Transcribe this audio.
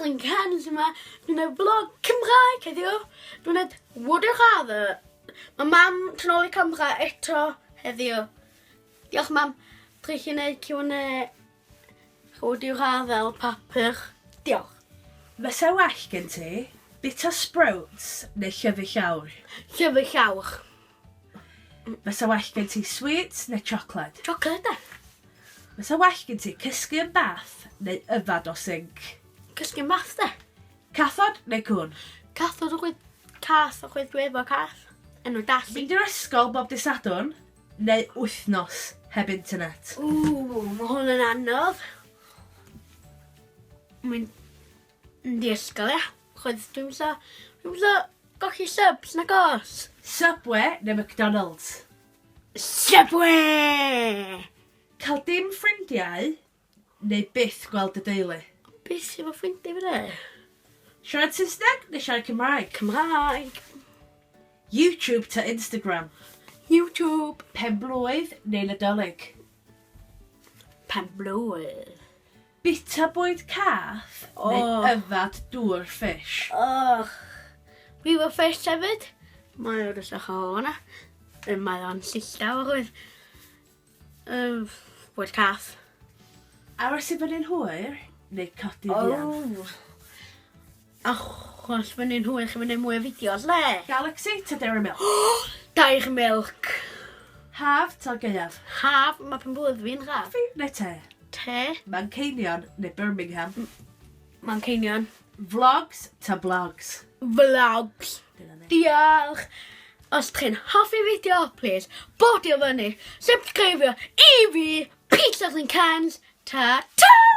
PizzaTrainKenz yma. Dwi'n gwneud vlog Cymraeg heddiw. Dwi'n gwneud wwdio'r adder. Mae mam trynol i camera eto heddiw. Diolch mam. Drwy chi wneud Q&A. Wwdio'r adder papur. Diolch. Fysa well gen ti bita sprouts neu llyfr llawr? Llyfr llawr. Fysa well gen ti sweets neu chocolate? Chocolate e? Fysa well gen ti cysgu yn bath neu yfad o sinc? Cysgu'n bath de? Cathod neu cwn? Cathod o chwyd cath o chwyd dwi efo cath. Enw dallu. Fynd i'r ysgol bob dydd Sadwrn neu wythnos heb internet? Mae hwn yn anodd. Mynd i ysgol e. Chwyd dwi'n mynd golli subs na gos. Subway neu McDonald's? Subway! Cael dim ffrindiau neu byth gweld y deulu? Beth sy'n fo ffrindiau fi de? Siarad Saesneg neu siarad Cymraeg? Cymraeg. YouTube to Instagram? YouTube. Penblwydd neu Nadolig? Penblwydd. Bita bwyd cath neu yfad dŵr fish? Fi fo fish hefyd. Mae o'r ysach o hwnna. Mae o'n sillaw o chwyd. Bwyd cath. Aros i fyny'n hwyr neu codi fian? Achos fyny'n hwyr chi fyny'n mwy o fideos le. Galaxy to Dairy Milk? Dairy Milk. Haf to Gaeaf? Haf, mae penblwydd fi'n haf. Caffi neu te? Te. Manceinion neu Birmingham? Manceinion. Vlogs to blogs? Vlogs. Diolch. Os chi'n hoffi fideo, please, bodio fyny, subscribe i fi, PizzaTrainKenz, ta-ta!